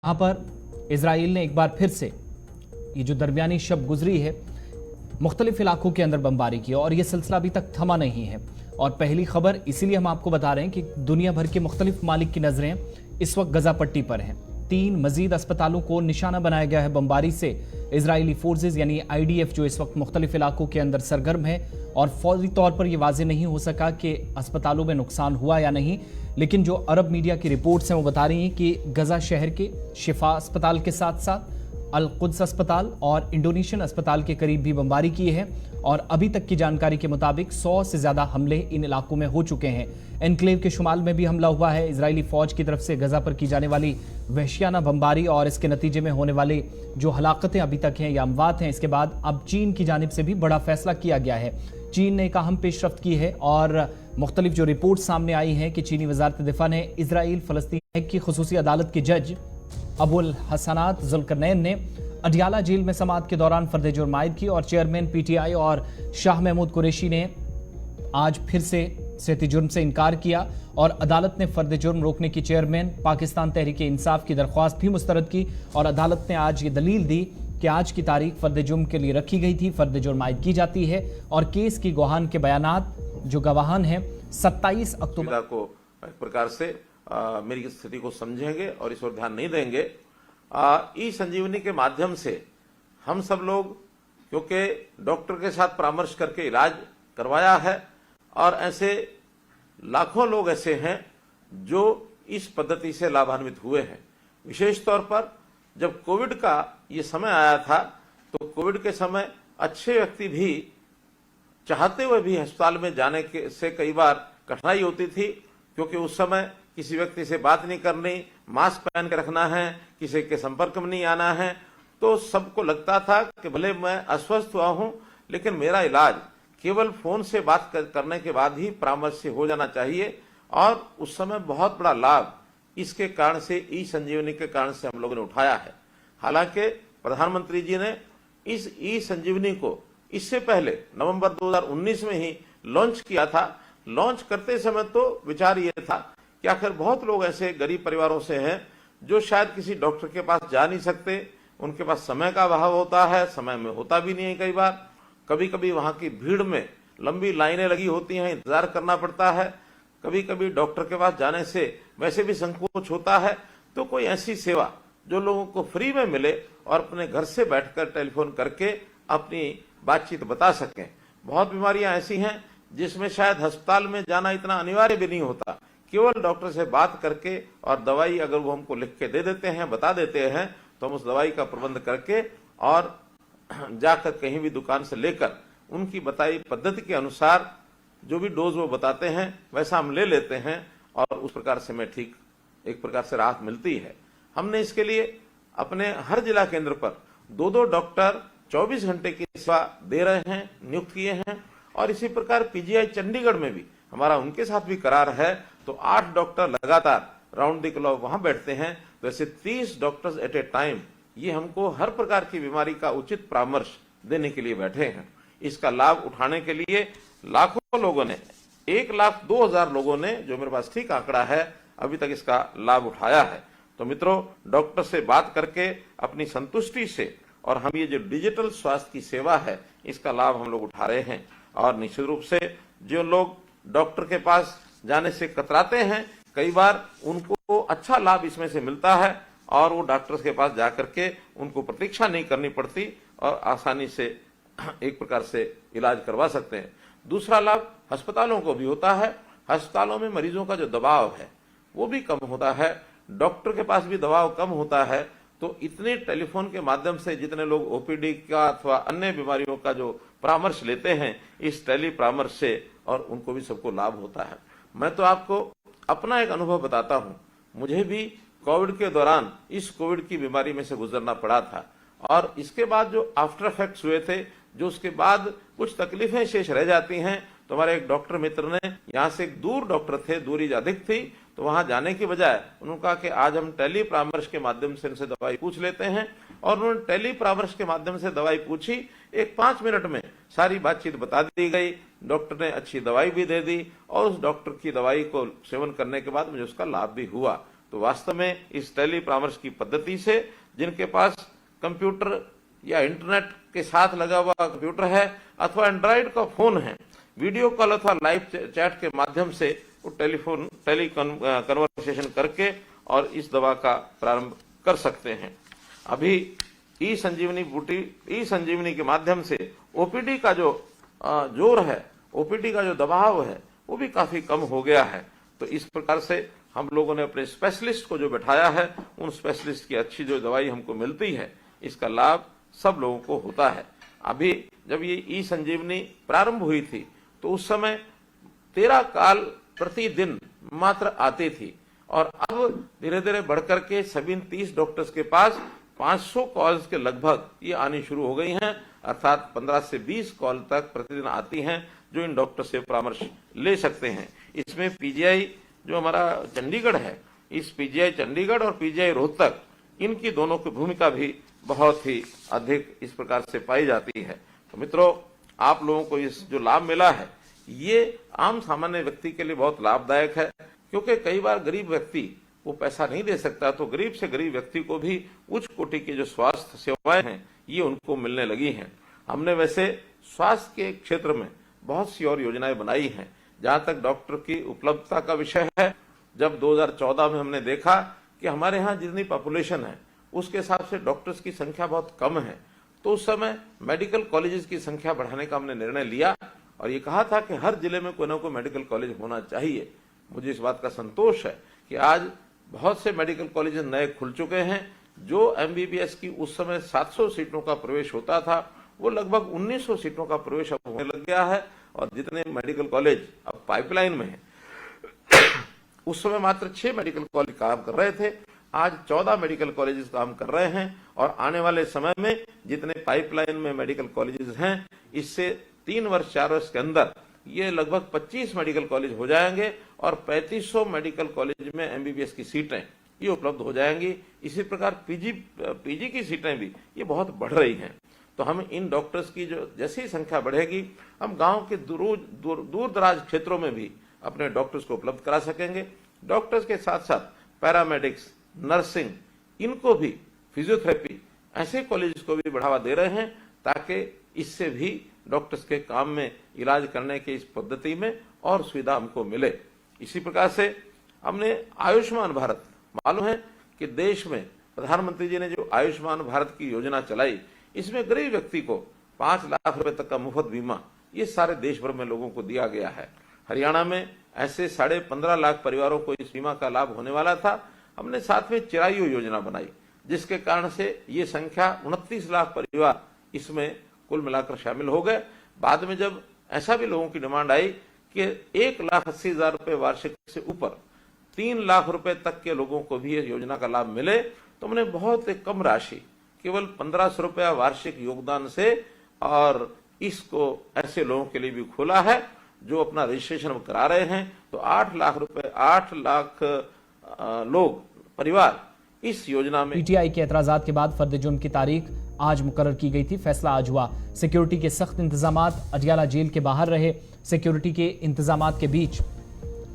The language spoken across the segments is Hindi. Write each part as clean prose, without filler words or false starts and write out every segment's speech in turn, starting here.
यहाँ पर इजराइल ने एक बार फिर से ये जो दरमियानी शब गुजरी है मुख्तलिफ इलाकों के अंदर बमबारी की और ये सिलसिला अभी तक थमा नहीं है। और पहली खबर इसीलिए हम आपको बता रहे हैं कि दुनिया भर के मुख्तलिफ मालिक की नजरें इस वक्त गजा पट्टी पर हैं। 3 मजीद अस्पतालों को निशाना बनाया गया है बमबारी से। इजरायली फोर्सेज यानी IDF जो इस वक्त मुख्तलिफ इलाकों के अंदर सरगर्म है और फौरी तौर पर यह वाजे नहीं हो सका कि अस्पतालों में नुकसान हुआ या नहीं, लेकिन जो अरब मीडिया की रिपोर्ट्स हैं वो बता रही हैं कि गजा शहर के शिफा अस्पताल के साथ साथ अल कुद्स अस्पताल और इंडोनेशियन अस्पताल के करीब भी बमबारी की है। और अभी तक की जानकारी के मुताबिक 100 से ज्यादा हमले इन इलाकों में हो चुके हैं। एनक्लेव के शुमाल में भी हमला हुआ है। इजरायली फौज की तरफ से गजा पर की जाने वाली वहशियाना बमबारी और इसके नतीजे में होने वाली जो हलाकतें अभी तक हैं या अमवात हैं, इसके बाद अब चीन की जानिब से भी बड़ा फैसला किया गया है। चीन ने एक अहम पेशरफ्त की है और मुख्तलिफ जो रिपोर्ट सामने आई हैं कि चीनी वजारत दिफा ने इजराइल फलस्तीन की खुसूसी अदालत के जज अबुल हसनात जुल्करनैन ने अडियाला जेल में समाअत के दौरान फर्द जुर्म आयद की और चेयरमैन PTI और शाह महमूद कुरैशी ने आज फिर से सेहती जुर्म से इनकार किया और अदालत ने फर्द जुर्म रोकने की चेयरमैन पाकिस्तान तहरीक इंसाफ की दरख्वास्त भी मुस्तरद की और अदालत ने आज ये दलील दी कि आज की तारीख फर्द जुर्म के लिए रखी गई थी, फर्द जुर्म आयद की जाती है और केस की गवाहान के बयानात जो गवाहान हैं 27 अक्टूबर को एक प्रकार से मेरी स्थिति को समझेंगे और इस ओर ध्यान नहीं देंगे। ई संजीवनी के माध्यम से हम सब लोग, क्योंकि डॉक्टर के साथ परामर्श करके इलाज करवाया है और ऐसे लाखों लोग ऐसे हैं जो इस पद्धति से लाभान्वित हुए हैं। विशेष तौर पर जब कोविड का ये समय आया था तो कोविड के समय अच्छे व्यक्ति भी चाहते हुए भी अस्पताल में जाने के से कई बार कठिनाई होती थी, क्योंकि उस समय किसी व्यक्ति से बात नहीं करनी, मास्क पहन के रखना है, किसी के संपर्क में नहीं आना है। तो सबको लगता था कि भले मैं अस्वस्थ हुआ हूं लेकिन मेरा इलाज केवल फोन से बात करने के बाद ही परामर्श से हो जाना चाहिए। और उस समय बहुत बड़ा लाभ इसके कारण से, ई संजीवनी के कारण से हम लोगों ने उठाया है। हालांकि प्रधानमंत्री जी ने इस ई संजीवनी को इससे पहले नवंबर 2019 में ही लॉन्च किया था। लॉन्च करते समय तो विचार ये था कि आखिर बहुत लोग ऐसे गरीब परिवारों से हैं जो शायद किसी डॉक्टर के पास जा नहीं सकते, उनके पास समय का अभाव होता है, समय में होता भी नहीं है। कई बार कभी कभी वहां की भीड़ में लंबी लाइनें लगी होती हैं, इंतजार करना पड़ता है, कभी कभी डॉक्टर के पास जाने से वैसे भी संकोच होता है। तो कोई ऐसी सेवा जो लोगों को फ्री में मिले और अपने घर से बैठकर टेलीफोन करके अपनी बातचीत बता सकें। बहुत बीमारियां ऐसी हैं जिसमें शायद अस्पताल में जाना इतना अनिवार्य भी नहीं होता, केवल डॉक्टर से बात करके और दवाई अगर वो हमको लिख के दे देते हैं, बता देते हैं, तो हम उस दवाई का प्रबंध करके और जाकर कहीं भी दुकान से लेकर उनकी बताई पद्धति के अनुसार जो भी डोज वो बताते हैं वैसा हम ले लेते हैं और उस प्रकार से हमें ठीक एक प्रकार से राहत मिलती है। हमने इसके लिए अपने हर जिला केंद्र पर 2-2 डॉक्टर 24 घंटे की सेवा दे रहे हैं, नियुक्त किए हैं। और इसी प्रकार PGI चंडीगढ़ में भी हमारा उनके साथ भी करार है, तो 8 डॉक्टर लगातार राउंड द क्लॉक वहां बैठते हैं। वैसे 30 डॉक्टर्स एट ए टाइम ये हमको हर प्रकार की बीमारी का उचित परामर्श देने के लिए बैठे हैं। इसका लाभ उठाने के लिए लाखों लोगों ने, 1,02,000 लोगों ने, जो मेरे पास ठीक आंकड़ा है, अभी तक इसका लाभ उठाया है। तो मित्रों, डॉक्टर से बात करके अपनी संतुष्टि से और हम ये जो डिजिटल स्वास्थ्य की सेवा है इसका लाभ हम लोग उठा रहे हैं। और निश्चित रूप से जो लोग डॉक्टर के पास जाने से कतराते हैं, कई बार उनको अच्छा लाभ इसमें से मिलता है और वो डॉक्टर के पास जाकर के उनको प्रतीक्षा नहीं करनी पड़ती और आसानी से एक प्रकार से इलाज करवा सकते हैं। दूसरा लाभ अस्पतालों को भी होता है। अस्पतालों में मरीजों का जो दबाव है वो भी कम होता है, डॉक्टर के पास भी दबाव कम होता है। तो इतने टेलीफोन के माध्यम से जितने लोग OPD का अथवा अन्य बीमारियों का जो परामर्श लेते हैं इस टेली परामर्श से, और उनको भी सबको लाभ होता है। मैं तो आपको अपना एक अनुभव बताता हूं। मुझे भी कोविड के दौरान इस कोविड की बीमारी में से गुजरना पड़ा था और इसके बाद जो आफ्टर इफेक्ट्स हुए थे, जो उसके बाद कुछ तकलीफें शेष रह जाती हैं, तो हमारे एक डॉक्टर मित्र ने, यहाँ से एक दूर डॉक्टर थे, दूरी अधिक थी, तो वहां जाने के बजाय उन्होंने कहा कि आज हम टेली परामर्श के माध्यम से इनसे दवाई पूछ लेते हैं। और उन्होंने टेली परामर्श के माध्यम से दवाई पूछी, एक 5 मिनट में सारी बातचीत बता दी गई, डॉक्टर ने अच्छी दवाई भी दे दी और उस डॉक्टर की दवाई को सेवन करने के बाद मुझे उसका लाभ भी हुआ। तो वास्तव में इस टेली परामर्श की पद्धति से जिनके पास कंप्यूटर या इंटरनेट के साथ लगा हुआ कंप्यूटर है अथवा एंड्रॉइड का फोन है, वीडियो कॉल अथवा लाइव चैट के माध्यम से वो टेली कन्वर्सेशन करके और इस दवा का प्रारंभ कर सकते हैं। अभी ई संजीवनी के माध्यम से ओपीडी का जो जोर है, ओपीडी का जो दबाव है, वो भी काफी कम हो गया है। तो इस प्रकार से हम लोगों ने अपने स्पेशलिस्ट को जो बैठाया है, उन स्पेशलिस्ट की अच्छी जो दवाई हमको मिलती है, इसका लाभ सब लोगों को होता है। अभी जब ये ई संजीवनी प्रारंभ हुई थी तो उस समय 13 कॉल प्रतिदिन मात्र आती थी और अब धीरे धीरे बढ़कर के सभी 30 डॉक्टर्स के पास 500 कॉल्स के लगभग ये आनी शुरू हो गई हैं, अर्थात 15 से 20 कॉल तक प्रतिदिन आती हैं जो इन डॉक्टर से परामर्श ले सकते हैं। इसमें पीजीआई जो हमारा चंडीगढ़ है, इस पीजीआई चंडीगढ़ और पीजीआई रोहतक, इनकी दोनों की भूमिका भी बहुत ही अधिक इस प्रकार से पाई जाती है। तो मित्रों, आप लोगों को इस जो लाभ मिला है ये आम सामान्य व्यक्ति के लिए बहुत लाभदायक है, क्योंकि कई बार गरीब व्यक्ति वो पैसा नहीं दे सकता, तो गरीब से गरीब व्यक्ति को भी उच्च कोटि की जो स्वास्थ्य सेवाएं हैं ये उनको मिलने लगी हैं। हमने वैसे स्वास्थ्य के क्षेत्र में बहुत सी और योजनाएं बनाई हैं। जहां तक डॉक्टर की उपलब्धता का विषय है, जब 2014 में हमने देखा कि हमारे यहाँ जितनी पॉपुलेशन है उसके हिसाब से डॉक्टर्स की संख्या बहुत कम है, तो उस समय मेडिकल कॉलेजेस की संख्या बढ़ाने का हमने निर्णय लिया और ये कहा था कि हर जिले में कोई ना कोई मेडिकल कॉलेज होना चाहिए। मुझे इस बात का संतोष है कि आज बहुत से मेडिकल कॉलेज नए खुल चुके हैं। जो एमबीबीएस की उस समय 700 सीटों का प्रवेश होता था, वो लगभग 1900 सीटों का प्रवेश अब होने लग गया है और जितने मेडिकल कॉलेज अब पाइपलाइन में हैं, उस समय मात्र 6 मेडिकल कॉलेज काम कर रहे थे, आज 14 मेडिकल कॉलेजेस काम कर रहे हैं और आने वाले समय में जितने पाइपलाइन में मेडिकल कॉलेजेस हैं, इससे 3 वर्ष 4 वर्ष के अंदर ये लगभग 25 मेडिकल कॉलेज हो जाएंगे और 3500 मेडिकल कॉलेज में एमबीबीएस की सीटें ये उपलब्ध हो जाएंगी। इसी प्रकार पीजी की सीटें भी ये बहुत बढ़ रही हैं। तो हम इन डॉक्टर्स की जो जैसी संख्या बढ़ेगी, हम गांव के दूर दराज क्षेत्रों में भी अपने डॉक्टर्स को उपलब्ध करा सकेंगे। डॉक्टर्स के साथ साथ पैरामेडिक्स, नर्सिंग, इनको भी, फिजियोथेरेपी, ऐसे कॉलेज को भी बढ़ावा दे रहे हैं ताकि इससे भी डॉक्टर्स के काम में, इलाज करने की इस पद्धति में और सुविधा हमको मिले। इसी प्रकार से हमने आयुष्मान भारत, मालूम है कि देश में प्रधानमंत्री जी ने जो आयुष्मान भारत की योजना चलाई, इसमें गरीब व्यक्ति को 5 लाख रुपए तक का मुफ्त बीमा ये सारे देश भर में लोगों को दिया गया है। हरियाणा में ऐसे 15.5 लाख परिवारों को इस बीमा का लाभ होने वाला था। हमने साथ में चिरायु योजना बनाई, जिसके कारण से ये संख्या 29 लाख परिवार इसमें कुल मिलाकर शामिल हो गए। बाद में जब ऐसा भी लोगों की डिमांड आई कि 1,80,000 रुपए वार्षिक से ऊपर 3 लाख रुपए तक के लोगों को भी ये योजना का लाभ मिले, तो हमने बहुत कम राशि, केवल 1500 रुपया वार्षिक योगदान से, और इसको ऐसे लोगों के लिए भी खोला है जो अपना रजिस्ट्रेशन करा रहे हैं। तो 8 लाख लोग, परिवार इस योजना में। पीटीआई के एतराजात के बाद फर्द जुर्म की तारीख आज मुकर्रर की गई थी। फैसला आज हुआ। सिक्योरिटी के सख्त इंतजामात, अडियाला जेल के बाहर रहे। सिक्योरिटी के इंतजामात के बीच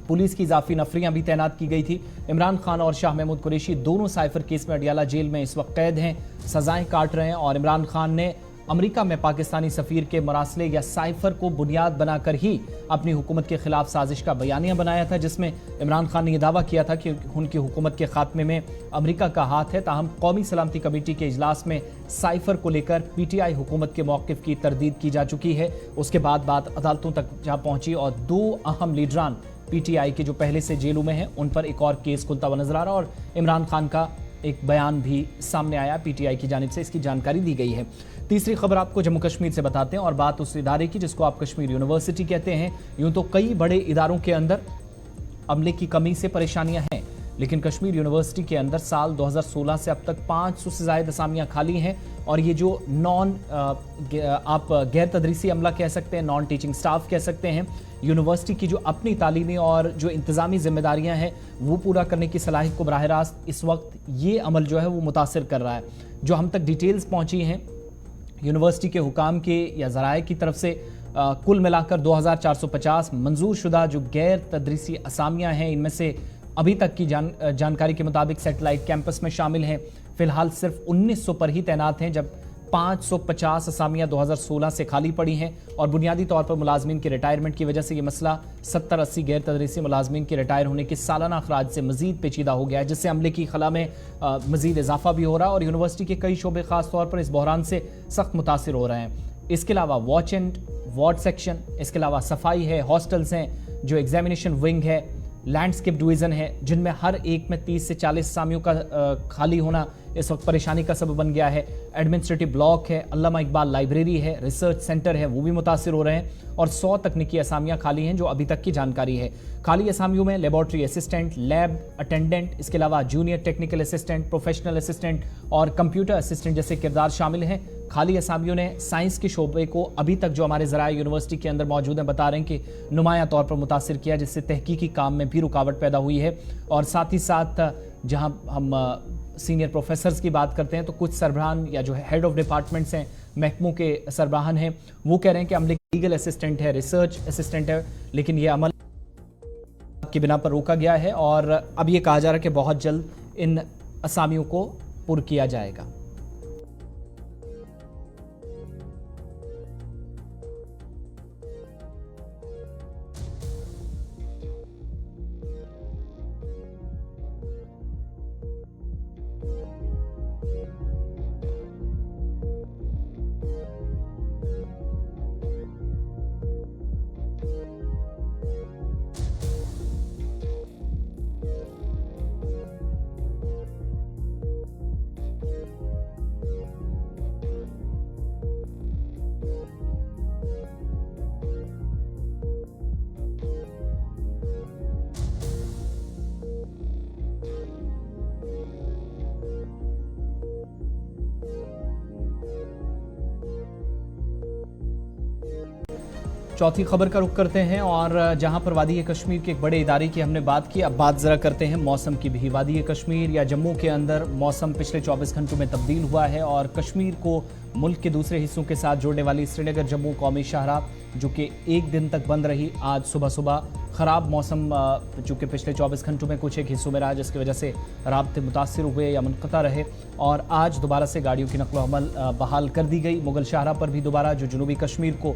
पुलिस की इजाफी नफरियां भी तैनात की गई थी। इमरान खान और शाह महमूद कुरैशी दोनों साइफर केस में अडियाला जेल में इस वक्त कैद हैं, सजाएं काट रहे हैं। और इमरान खान ने अमेरिका में पाकिस्तानी सफीर के मरासले या साइफर को बुनियाद बनाकर ही अपनी हुकूमत के खिलाफ साजिश का बयानिया बनाया था, जिसमें इमरान खान ने यह दावा किया था कि उनकी हुकूमत के खात्मे में अमेरिका का हाथ है। ताहम कौमी सलामती कमेटी के इजलास में साइफर को लेकर पीटीआई हुकूमत के मौक़िफ़ की तरदीद की जा चुकी है। उसके बाद बात अदालतों तक जा पहुंची और 2 अहम लीडरान पीटीआई के जो पहले से जेलों में हैं, उन पर एक और केस खुलता हुआ नजर आ रहा, और इमरान खान का एक बयान भी सामने आया। पीटीआई की जानिब से इसकी जानकारी दी गई है। तीसरी खबर आपको जम्मू कश्मीर से बताते हैं, और बात उस इदारे की जिसको आप कश्मीर यूनिवर्सिटी कहते हैं। यूं तो कई बड़े इदारों के अंदर अमले की कमी से परेशानियां हैं, लेकिन कश्मीर यूनिवर्सिटी के अंदर साल 2016 से अब तक 500 से ज़ायद असामियाँ खाली हैं। और ये जो आप गैर तदरीसी अमला कह सकते हैं, नॉन टीचिंग स्टाफ कह सकते हैं, यूनिवर्सिटी की जो अपनी तालीमी और जो इंतज़ामी जिम्मेदारियां हैं वो पूरा करने की सलाहियत को बराह रास्त इस वक्त ये अमल जो है वो मुतासिर कर रहा है। जो हम तक डिटेल्स पहुंची हैं यूनिवर्सिटी के हुकाम के या ज़राए की तरफ से, कुल मिलाकर 2450 मंजूर शुदा जो गैर तदरीसी असामियाँ हैं, इनमें से अभी तक की जानकारी के मुताबिक सैटेलाइट कैंपस में शामिल हैं। फिलहाल सिर्फ 1900 पर ही तैनात हैं, जब 550 असामियां 2016 से खाली पड़ी हैं और बुनियादी तौर पर मुलाजमीन के रिटायरमेंट की वजह से यह मसला 70-80 गैर तदरीसी मुलाजमीन के रिटायर होने के सालाना अखराज से मजीद पेचीदा हो गया है, जिससे अमले की खला में मजीद इजाफा भी हो रहा है और यूनिवर्सिटी के कई शोबे खास तौर पर इस बहरान से सख्त मुतासिर हो रहे हैं। इसके अलावा वॉच एंड वार्ड सेक्शन, इसके अलावा सफाई है, हॉस्टल्स हैं, जो एग्जामिनेशन विंग है, लैंडस्केप डिवीज़न है, जिनमें हर एक में 30 से 40 असामियों का खाली होना इस वक्त परेशानी का सबब बन गया है। एडमिनिस्ट्रेटिव ब्लॉक है, अल्लामा इकबाल लाइब्रेरी है, रिसर्च सेंटर है, वो भी मुतासिर हो रहे हैं और 100 तकनीकी असामियां खाली हैं जो अभी तक की जानकारी है। खाली असामियों में लेबॉर्ट्री असिस्टेंट, लैब अटेंडेंट, इसके अलावा junior technical assistant, professional assistant और कंप्यूटर असिस्टेंट जैसे किरदार शामिल हैं। खाली असामियों ने साइंस के शोबे को अभी तक जो हमारे ज़राए यूनिवर्सिटी के अंदर मौजूद हैं बता रहे हैं कि नुमाया तौर पर मुतासिर किया, जिससे तहकीकी काम में भी रुकावट पैदा हुई है। और साथ ही साथ जहां हम सीनियर प्रोफेसर्स की बात करते हैं तो कुछ सरबराहान या जो हेड ऑफ डिपार्टमेंट्स हैं, महकमों के सरबराहान हैं, वो कह रहे हैं कि अमले लीगल असिस्टेंट है, रिसर्च असिस्टेंट है, लेकिन ये अमल की बिना पर रोका गया है और अब ये कहा जा रहा है कि बहुत जल्द इन असामियों को पुर किया जाएगा। चौथी खबर का रुख करते हैं और जहां पर वादी कश्मीर के एक बड़े इदारे की हमने बात की, अब बात जरा करते हैं मौसम की भी। वादी कश्मीर या जम्मू के अंदर मौसम पिछले 24 घंटों में तब्दील हुआ है और कश्मीर को मुल्क के दूसरे हिस्सों के साथ जोड़ने वाली श्रीनगर जम्मू कौमी शाहराह जो कि एक दिन तक बंद रही, आज सुबह सुबह ख़राब मौसम चूँकि पिछले 24 घंटों में कुछ एक हिस्सों में रहा, जिसकी वजह से राब्ते मुतासिर हुए या मुनक़ता रहे और आज दोबारा से गाड़ियों की नक़्ल अमल बहाल कर दी गई। मुगल शाहराह पर भी दोबारा, जो जनूबी कश्मीर को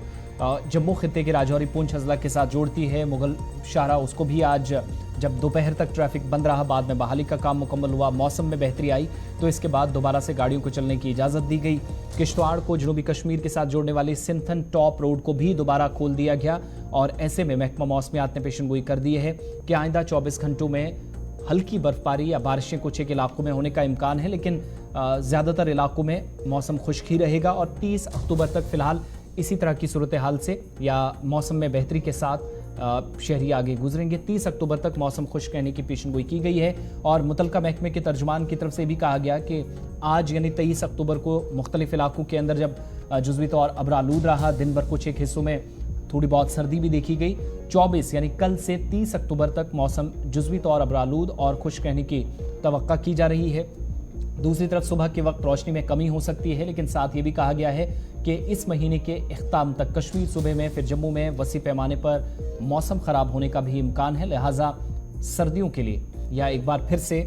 जम्मू खित्ते के राजौरी पूंछ अजला के साथ जोड़ती है, मुगल शाहराह, उसको भी आज जब दोपहर तक ट्रैफिक बंद रहा, बाद में बहाली का काम मुकम्मल हुआ, मौसम में बेहतरी आई तो इसके बाद दोबारा से गाड़ियों को चलने की इजाज़त दी गई। किश्तवाड़ को जनूबी कश्मीर के साथ जोड़ने वाली सिंथन टॉप रोड को भी दोबारा खोल दिया गया और ऐसे में महकमा मौसमियात ने पेशनगोई कर दी है कि आइंदा 24 घंटों में हल्की बर्फबारी या बारिशें कुछ एक इलाकों में होने का इम्कान है, लेकिन ज़्यादातर इलाकों में मौसम खुश्क ही रहेगा और 30 अक्टूबर तक फ़िलहाल इसी तरह की सूरत हाल से या मौसम में बेहतरी के साथ शहरी आगे गुजरेंगे। 30 अक्टूबर तक मौसम खुश्क रहने की पेशनगोई की गई है और मुतलका महकमे के तर्जुमान की तरफ से भी कहा गया कि आज यानी 23 अक्टूबर को मुख्तलिफ इलाकों के अंदर जब जुज़वी तौर अबरालूद रहा, दिन भर कुछ एक हिस्सों में थोड़ी बहुत सर्दी भी देखी गई। 24 यानी कल से 30 अक्टूबर तक मौसम जुज़वी तौर अबरालूद और खुश्क रहने की तवक्का की जा रही है। दूसरी तरफ सुबह के वक्त रोशनी में कमी हो सकती है, लेकिन साथ ये भी कहा गया है कि इस महीने के इख्ताम तक कश्मीर सूबे में फिर जम्मू में वसी पैमाने पर मौसम ख़राब होने का भी इम्कान है। लिहाजा सर्दियों के लिए या एक बार फिर से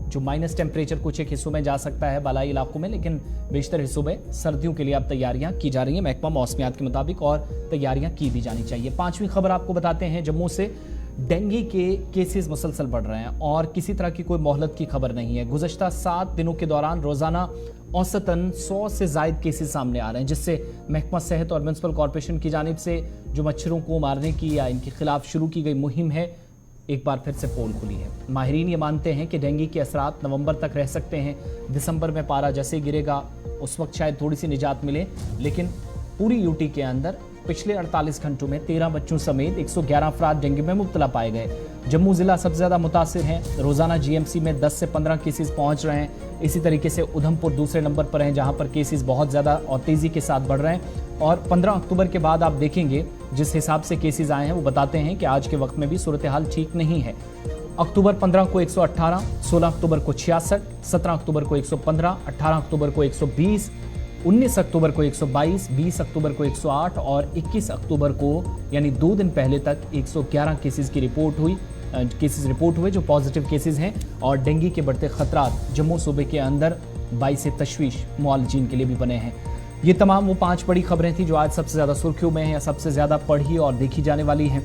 जो माइनस टेम्परेचर कुछ एक हिस्सों में जा सकता है बालाई इलाकों में, लेकिन बेशतर हिस्सों में सर्दियों के लिए अब तैयारियां की जा रही हैं महकमा मौसमियात के मुताबिक और तैयारियां की भी जानी चाहिए। पांचवीं खबर आपको बताते हैं जम्मू से। डेंगू के केसेस मुसलसल बढ़ रहे हैं और किसी तरह की कोई मोहलत की खबर नहीं है। गुज़श्ता 7 दिनों के दौरान रोज़ाना औसतन 100 से ज़ायद केसेस सामने आ रहे हैं, जिससे महकमा सेहत और म्यूनसिपल कॉरपोरेशन की जानिब से जो मच्छरों को मारने की या इनके खिलाफ शुरू की गई मुहिम है, एक बार फिर से पोल खुली है। माहिरीन ये मानते हैं कि डेंगू के असरात नवंबर तक रह सकते हैं। दिसंबर में पारा जैसे गिरेगा उस वक्त शायद थोड़ी सी निजात मिले, लेकिन पूरी यूटी के अंदर पिछले 48 घंटों में 13 बच्चों समेत 111 अफराद डेंगू में मुब्तला पाए गए। जम्मू ज़िला सबसे ज़्यादा मुतासिर है। रोज़ाना जीएमसी में 10 से 15 केसेस पहुंच रहे हैं। इसी तरीके से उधमपुर दूसरे नंबर पर हैं, जहां पर केसेस बहुत ज़्यादा और तेज़ी के साथ बढ़ रहे हैं। और 15 अक्टूबर के बाद आप देखेंगे जिस हिसाब से केसेस आए हैं वो बताते हैं कि आज के वक्त में भी सूरत हाल ठीक नहीं है। अक्टूबर 15 को 118, 16 अक्टूबर को 66, 17 अक्टूबर को 115, 18 अक्टूबर को 120, 19 अक्टूबर को 122, 20 अक्टूबर को 108 और 21 अक्टूबर को यानी 2 दिन पहले तक 111 केसेस की रिपोर्ट हुई। केसेस रिपोर्ट हुए जो पॉजिटिव केसेस हैं, और डेंगू के बढ़ते खतरात जम्मू सूबे के अंदर बाइस तशवीश मुआलजीन के लिए भी बने हैं। ये तमाम वो 5 बड़ी खबरें थी जो आज सबसे ज़्यादा सुर्खियों में हैं या सबसे ज़्यादा पढ़ी और देखी जाने वाली हैं।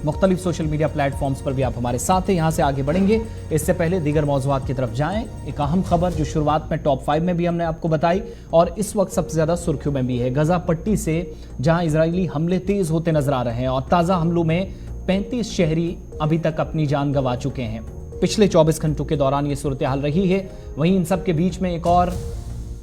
मुख्तलिफ सोशल मीडिया प्लेटफॉर्म्स पर भी आप हमारे साथ हैं। यहाँ से आगे बढ़ेंगे, इससे पहले दीगर मौज़ूआत की तरफ जाएं। एक अहम खबर जो शुरुआत में टॉप 5 में भी हमने आपको बताई और इस वक्त सबसे ज़्यादा सुर्खियों में भी है, गजा पट्टी से जहां इजरायली हमले तेज होते नजर आ रहे हैं और ताज़ा हमलों में 35 शहरी अभी तक अपनी जान गंवा चुके हैं। पिछले 24 घंटों के दौरान ये सूरत हाल रही है। वहीं इन सब के बीच में एक और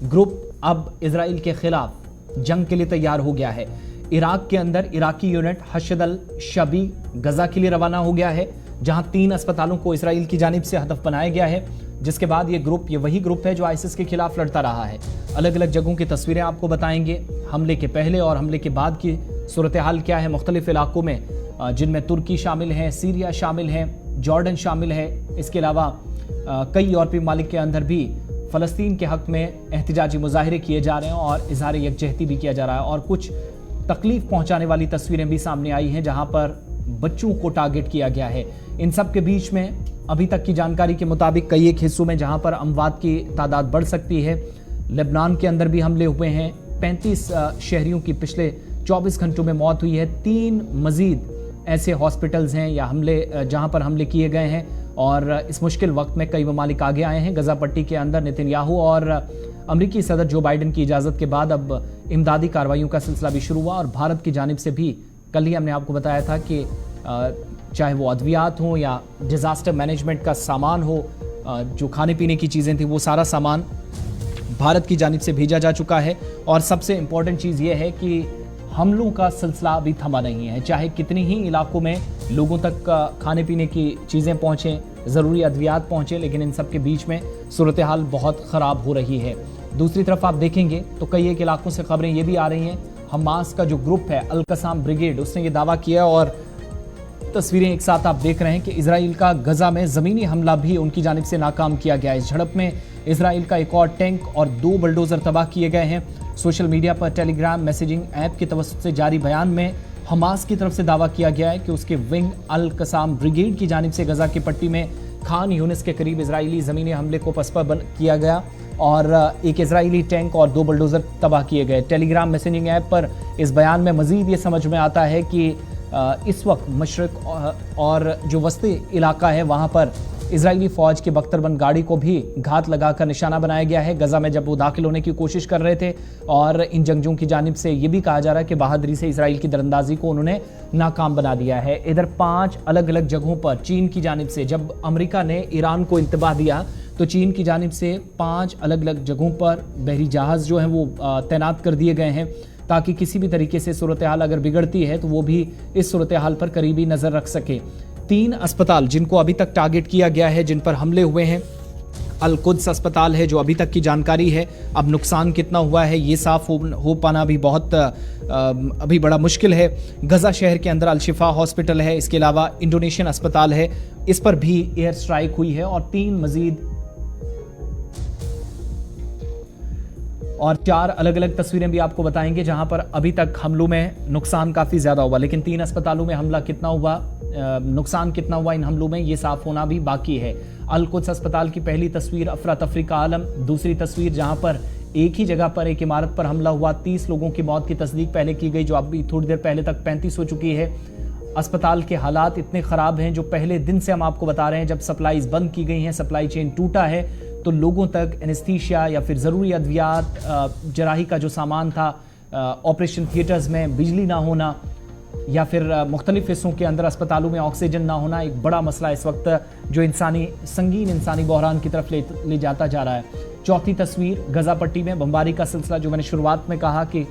ग्रुप अब इजराइल के खिलाफ जंग के लिए तैयार हो गया है। इराक के अंदर इराकी यूनिट हशद अल शबी गजा के लिए रवाना हो गया है, जहां 3 अस्पतालों को इजराइल की जानिब से हदफ बनाया गया है, जिसके बाद ये वही ग्रुप है जो आईसिस के खिलाफ लड़ता रहा है। अलग अलग जगहों की तस्वीरें आपको बताएंगे, हमले के पहले और हमले के बाद की सूरत हाल क्या है मुख्तलिफ इलाकों में, जिनमें तुर्की शामिल है, सीरिया शामिल है, जॉर्डन शामिल है। इसके अलावा कई यूरोपीय ममालिक के अंदर भी फ़लस्तीन के हक में एहतिजाजी मुजाहरे किए जा रहे हैं और इजहार यकजहती भी किया जा रहा है, और कुछ तकलीफ पहुंचाने वाली तस्वीरें भी सामने आई हैं जहां पर बच्चों को टारगेट किया गया है। इन सब के बीच में अभी तक की जानकारी के मुताबिक कई एक हिस्सों में जहां पर अमवात की तादाद बढ़ सकती है। लेबनान के अंदर भी हमले हुए हैं, 35 शहरियों की पिछले 24 घंटों में मौत हुई है। 3 मजीद ऐसे हॉस्पिटल्स हैं या जहां पर हमले किए गए हैं, और इस मुश्किल वक्त में कई ममालिक आगे आए हैं। गजा पट्टी के अंदर नेतन्याहू और अमरीकी सदर जो बाइडन की इजाज़त के बाद अब इमदादी कार्रवाइयों का सिलसिला भी शुरू हुआ, और भारत की जानिब से भी कल ही हमने आपको बताया था कि चाहे वो अद्वियात हो या डिज़ास्टर मैनेजमेंट का सामान हो, जो खाने पीने की चीज़ें थी, वो सारा सामान भारत की जानिब से भेजा जा चुका है। और सबसे इम्पॉर्टेंट चीज़ ये है कि हमलों का सिलसिला अभी थमा नहीं है, चाहे कितनी ही इलाकों में लोगों तक खाने पीने की चीज़ें पहुँचें, ज़रूरी अद्वियात पहुँचें, लेकिन इन सब के बीच में सूरत हाल बहुत ख़राब हो रही है। दूसरी तरफ आप देखेंगे तो कई एक इलाकों से खबरें ये भी आ रही हैं, हमास का जो ग्रुप है अल कसाम ब्रिगेड, उसने ये दावा किया, और तस्वीरें एक साथ आप देख रहे हैं कि इजराइल का गजा में ज़मीनी हमला भी उनकी जानिब से नाकाम किया गया। इस झड़प में इजराइल का एक और टैंक और 2 बुलडोज़र तबाह किए गए हैं। सोशल मीडिया पर टेलीग्राम मैसेजिंग ऐप की तवज्जुह से जारी बयान में हमास की तरफ से दावा किया गया है कि उसके विंग अल कसाम ब्रिगेड की जानिब से गजा की पट्टी में खान यूनिस के करीब इजरायली ज़मीनी हमले को पसपा किया गया और एक इजरायली टैंक और 2 बुलडोज़र तबाह किए गए। टेलीग्राम मैसेजिंग ऐप पर इस बयान में मज़ीद ये समझ में आता है कि इस वक्त मशरक़ और जो वस्ती इलाका है वहाँ पर इजरायली फ़ौज के बख्तरबंद गाड़ी को भी घात लगाकर निशाना बनाया गया है गजा में जब वो दाखिल होने की कोशिश कर रहे थे, और इन जंगजों की जानिब से ये भी कहा जा रहा है कि बहादुरी से इजराइल की दरअंदाजी को उन्होंने नाकाम बना दिया है। इधर 5 अलग अलग जगहों पर चीन की जानिब से, जब अमेरिका ने ईरान को इंतबाह दिया तो चीन की जानिब से 5 अलग अलग जगहों पर बहरी जहाज़ जो हैं वो तैनात कर दिए गए हैं, ताकि किसी भी तरीके से सूरत हाल अगर बिगड़ती है तो वो भी इस सूरत हाल पर करीबी नज़र रख सके। 3 अस्पताल जिनको अभी तक टारगेट किया गया है, जिन पर हमले हुए हैं, अल कुद्स अस्पताल है जो अभी तक की जानकारी है। अब नुकसान कितना हुआ है ये साफ हो पाना भी बहुत अभी बड़ा मुश्किल है। गजा शहर के अंदर अल शिफा हॉस्पिटल है, इसके अलावा इंडोनेशियन अस्पताल है, इस पर भी एयर स्ट्राइक हुई है, और 3 मजीद और 4 अलग अलग तस्वीरें भी आपको बताएंगे जहां पर अभी तक हमलों में नुकसान काफ़ी ज़्यादा हुआ, लेकिन 3 अस्पतालों में हमला कितना हुआ, नुकसान कितना हुआ इन हमलों में, ये साफ होना भी बाकी है। अल कुद्स अस्पताल की पहली तस्वीर अफरा तफरी का आलम, दूसरी तस्वीर जहां पर एक ही जगह पर एक इमारत पर हमला हुआ, 30 लोगों की मौत की तस्दीक पहले की गई, जो अभी थोड़ी देर पहले तक 35 हो चुकी है। अस्पताल के हालात इतने ख़राब हैं जो पहले दिन से हम आपको बता रहे हैं, जब सप्लाईज बंद की गई हैं, सप्लाई चेन टूटा है, तो लोगों तक एनेस्थीसिया या फिर ज़रूरी अद्वियात, जराही का जो सामान था, ऑपरेशन थिएटर्स में बिजली ना होना, या फिर मुख्तलिफ हिस्सों के अंदर अस्पतालों में ऑक्सीजन ना होना एक बड़ा मसला इस वक्त जो संगीन इंसानी बहरान की तरफ ले जाता जा रहा है। चौथी तस्वीर गजा पट्टी में बमबारी का सिलसिला, जो मैंने शुरुआत में कहा कि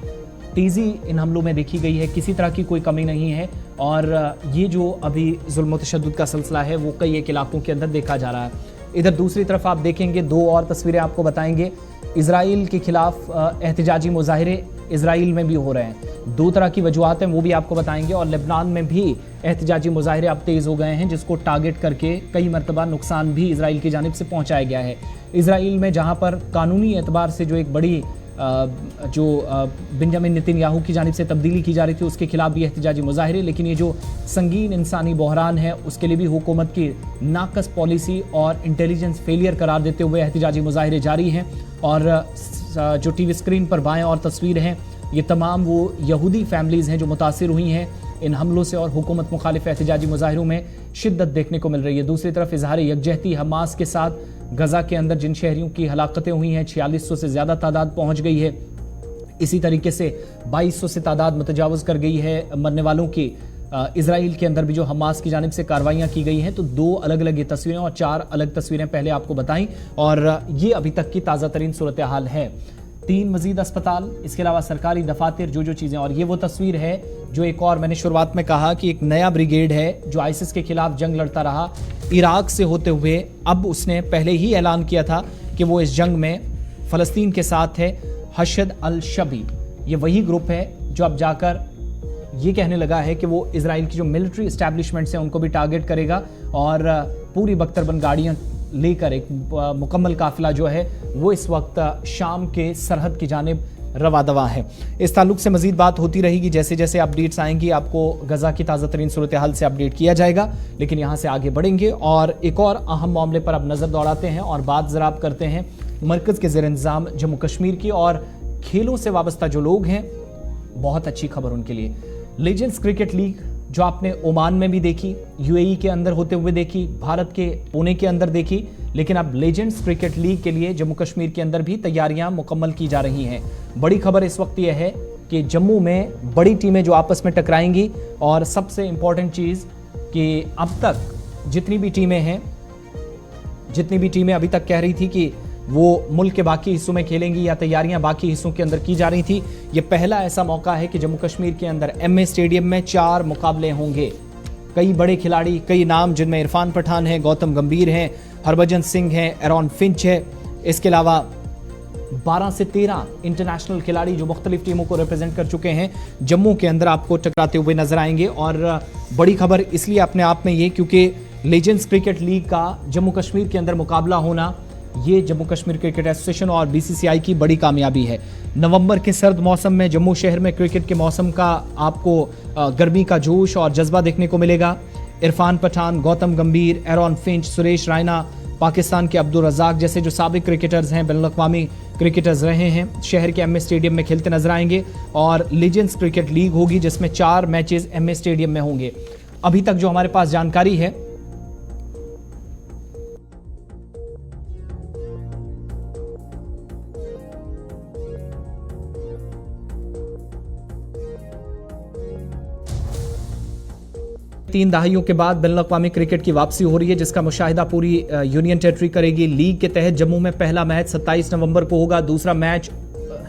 तेज़ी इन हमलों में देखी गई है, किसी तरह की कोई कमी नहीं है, और ये जो अभी जुल्म तशद्दुद का सिलसिला है वो कई एक इलाकों के अंदर देखा जा रहा है। इधर दूसरी तरफ आप देखेंगे 2 और तस्वीरें आपको बताएंगे, इजराइल के खिलाफ एहतिजाजी मुजाहरे इजराइल में भी हो रहे हैं। 2 तरह की वजूहत हैं वो भी आपको बताएंगे, और लेबनान में भी एहतिजाजी मुजाहरे अब तेज़ हो गए हैं, जिसको टारगेट करके कई मरतबा नुकसान भी इजराइल की जानिब से पहुंचाया गया है। इजराइल में जहां पर कानूनी एतबार से जो एक बड़ी जो बेंजामिन नेतन्याहू की जानिब से तब्दीली की जा रही थी उसके खिलाफ भी एहतजाजी मुजाहरे, लेकिन ये जो संगीन इंसानी बहरान है उसके लिए भी हुकूमत की नाकस पॉलिसी और इंटेलिजेंस फेलियर करार देते हुए एहतजाजी मुजाहरे जारी हैं। और जो टीवी स्क्रीन पर बाएं और तस्वीर हैं ये तमाम वो यहूदी फैमिलीज़ हैं जो मुतासिर हुई हैं इन हमलों से और हुकूमत मुखालिफ एहतजाजी मुजाहरों में शिद्दत देखने को मिल रही है। दूसरी तरफ इजहार यकजहती हमास के साथ गजा के अंदर जिन शहरियों की हलाकतें हुई हैं 4600 से ज़्यादा तादाद पहुंच गई है। इसी तरीके से 2200 से तादाद मुतजावज़ कर गई है मरने वालों की। इजराइल के अंदर भी जो हमास की जानिब से कार्रवाइयाँ की गई हैं, तो 2 अलग अलग ये तस्वीरें और 4 अलग तस्वीरें पहले आपको बताई और ये अभी तक की ताज़ा तरीन सूरत हाल है। 3 मजीद अस्पताल, इसके अलावा सरकारी दफातर, जो चीज़ें। और ये वो तस्वीर है जो एक और मैंने शुरुआत में कहा कि एक नया ब्रिगेड है जो आईसिस के खिलाफ जंग लड़ता रहा इराक से होते हुए। अब उसने पहले ही ऐलान किया था कि वो इस जंग में फ़लस्तीन के साथ है। हशद अल शबी ये वही ग्रुप है जो अब जाकर ये कहने लगा है कि वो इजराइल की जो मिलिट्री इस्टेब्लिशमेंट्स हैं उनको भी टारगेट करेगा और पूरी बख्तरबंद गाड़ियाँ लेकर एक मुकम्मल काफिला जो है वो इस वक्त शाम के सरहद की जानिब रवा दवा है। इस ताल्लुक से मजीद बात होती रहेगी, जैसे जैसे अपडेट्स आएंगी आपको गजा की ताज़ा तरीन सूरत हाल से अपडेट किया जाएगा। लेकिन यहाँ से आगे बढ़ेंगे और एक और अहम मामले पर अब नज़र दौड़ाते हैं और बात ज़रा आप करते हैं मरकज़ के ज़ेर इंतज़ाम जम्मू कश्मीर की और खेलों से वाबस्ता जो लोग हैं, बहुत अच्छी खबर उनके लिए। लेजेंड्स क्रिकेट लीग जो आपने ओमान में भी देखी, यूएई के अंदर होते हुए देखी, भारत के पुणे के अंदर देखी, लेकिन अब लेजेंड्स क्रिकेट लीग के लिए जम्मू कश्मीर के अंदर भी तैयारियां मुकम्मल की जा रही हैं। बड़ी खबर इस वक्त यह है कि जम्मू में बड़ी टीमें जो आपस में टकराएंगी और सबसे इंपॉर्टेंट चीज़ कि अब तक जितनी भी टीमें अभी तक कह रही थी कि वो मुल्क के बाकी हिस्सों में खेलेंगी या तैयारियां बाकी हिस्सों के अंदर की जा रही थी, ये पहला ऐसा मौका है कि जम्मू कश्मीर के अंदर एमए स्टेडियम में 4 मुकाबले होंगे। कई बड़े खिलाड़ी, कई नाम जिनमें इरफान पठान है, गौतम गंभीर हैं, हरभजन सिंह है, एरॉन फिंच है, इसके अलावा 12 से 13 इंटरनेशनल खिलाड़ी जो मुख्तलिफ टीमों को रिप्रेजेंट कर चुके हैं जम्मू के अंदर आपको टकराते हुए नजर आएंगे। और बड़ी खबर इसलिए अपने आप में ये क्योंकि लेजेंड्स क्रिकेट लीग का जम्मू कश्मीर के अंदर मुकाबला होना ये जम्मू कश्मीर क्रिकेट एसोसिएशन और बीसीसीआई की बड़ी कामयाबी है। नवंबर के सर्द मौसम में जम्मू शहर में क्रिकेट के मौसम का आपको गर्मी का जोश और जज्बा देखने को मिलेगा। इरफान पठान, गौतम गंभीर, एरॉन फिंच, सुरेश रायना, पाकिस्तान के अब्दुल रज़ाक जैसे जो साबिक क्रिकेटर्स हैं, बैनुल-अक़वामी क्रिकेटर्स रहे हैं, शहर के एमए स्टेडियम में खेलते नजर आएंगे। और लेजेंड्स क्रिकेट लीग होगी जिसमें 4 मैचेस एमए स्टेडियम में होंगे। अभी तक जो हमारे पास जानकारी है तीन दहाइयों के बाद बैनुल-अक़वामी क्रिकेट की वापसी हो रही है जिसका मुशाहिदा पूरी यूनियन टेरिटरी करेगी। लीग के तहत जम्मू में पहला मैच 27 नवंबर को होगा। दूसरा मैच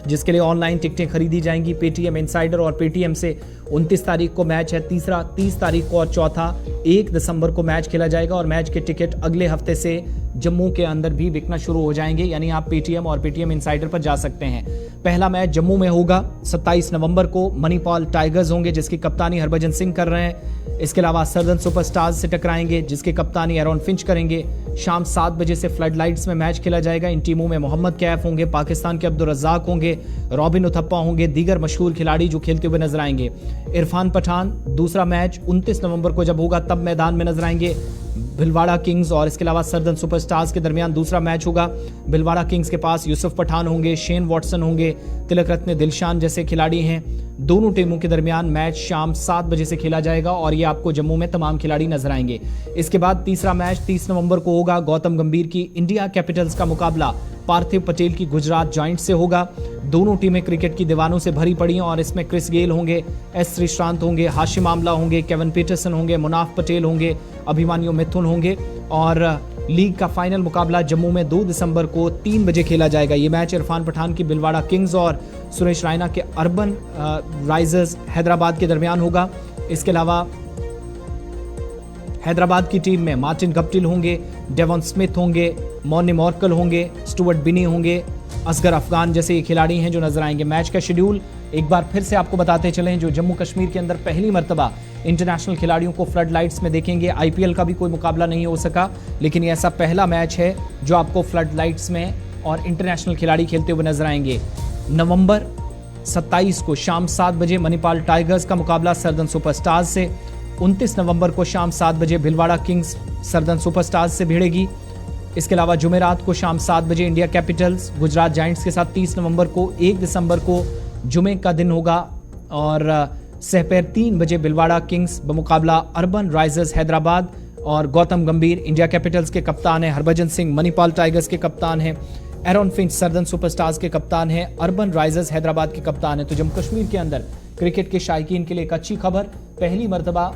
जिसके लिए ऑनलाइन टिकटें खरीदी जाएंगी पेटीएम इनसाइडर और पेटीएम से 29 तारीख को मैच है। तीसरा 30 तारीख को और चौथा 1 दिसंबर को मैच खेला जाएगा और मैच के टिकट अगले हफ्ते से जम्मू के अंदर भी बिकना शुरू हो जाएंगे, यानी आप पेटीएम और पेटीएम इनसाइडर पर जा सकते हैं। पहला मैच जम्मू में होगा 27 नवंबर को। मणिपाल टाइगर्स होंगे जिसकी कप्तानी हरभजन सिंह कर रहे हैं। इसके अलावा सर्दन सुपरस्टार्स से टकराएंगे जिसकी कप्तानी एरॉन फिंच करेंगे। शाम 7 बजे से फ्लड लाइट्स में मैच खेला जाएगा। इन टीमों में मोहम्मद कैफ होंगे, पाकिस्तान के अब्दुल रज़ाक होंगे, रॉबिन उथप्पा होंगे, दीगर मशहूर खिलाड़ी जो खेलते हुए नजर आएंगे। इरफान पठान दूसरा मैच 29 नवंबर को जब होगा तब मैदान में नजर आएंगे। भिलवाड़ा किंग्स और इसके अलावा सर्दन सुपरस्टार्स के दरमियान दूसरा मैच होगा। भिलवाड़ा किंग्स के पास यूसुफ पठान होंगे, शेन वॉटसन होंगे, तिलक रत्न दिलशान जैसे खिलाड़ी हैं। दोनों टीमों के दरमियान मैच शाम 7 बजे से खेला जाएगा और ये आपको जम्मू में तमाम खिलाड़ी नजर आएंगे। इसके बाद तीसरा मैच 30 नवंबर को होगा। गौतम गंभीर की इंडिया कैपिटल्स का मुकाबला पार्थिव पटेल की गुजरात जॉइंट से होगा। दोनों टीमें क्रिकेट की दीवानों से भरी पड़ी हैं और इसमें क्रिस गेल होंगे, एस श्रीशांत होंगे, हाशिम आमला होंगे, केविन पीटरसन होंगे, मुनाफ पटेल होंगे, अभिमान्यु मिथुन होंगे। और लीग का फाइनल मुकाबला जम्मू में 2 दिसंबर को 3 बजे खेला जाएगा। ये मैच इरफान पठान की भिलवाड़ा किंग्स और सुरेश रायना के अर्बन राइजर्स हैदराबाद के दरमियान होगा। इसके अलावा हैदराबाद की टीम में मार्टिन गप्टिल होंगे, डेवन स्मिथ होंगे, मॉर्नी मॉर्कल होंगे, स्टुअर्ट बिनी होंगे, असगर अफगान जैसे ये खिलाड़ी हैं जो नजर आएंगे। मैच का शेड्यूल एक बार फिर से आपको बताते चलें, जो जम्मू कश्मीर के अंदर पहली मर्तबा इंटरनेशनल खिलाड़ियों को फ्लड लाइट्स में देखेंगे। आईपीएल का भी कोई मुकाबला नहीं हो सका, लेकिन ये ऐसा पहला मैच है जो आपको फ्लड लाइट्स में और इंटरनेशनल खिलाड़ी खेलते हुए नजर आएंगे। नवंबर 27 को शाम 7 बजे मणिपाल टाइगर्स का मुकाबला सरदन सुपरस्टार्स से, 29 नवंबर को शाम 7 बजे भिलवाड़ा किंग्स सरदन सुपरस्टार्स से भिड़ेगी। इसके अलावा जुमेरात को शाम 7 बजे इंडिया कैपिटल्स गुजरात जायंट्स के साथ 30 नवंबर को, 1 दिसंबर को जुमे का दिन होगा और सहपहर 3 बजे भिलवाड़ा किंग्स बमुकाबला अर्बन राइजर्स हैदराबाद और गौतम गंभीर इंडिया कैपिटल्स के कप्तान है, हरभजन सिंह मणिपाल टाइगर्स के कप्तान है, एरॉन फिंच सरदन सुपरस्टार्स के कप्तान है, अर्बन राइजर्स हैदराबाद के कप्तान है। तो जम्मू कश्मीर के अंदर क्रिकेट के शायकीन के लिए एक अच्छी खबर, पहली मर्तबा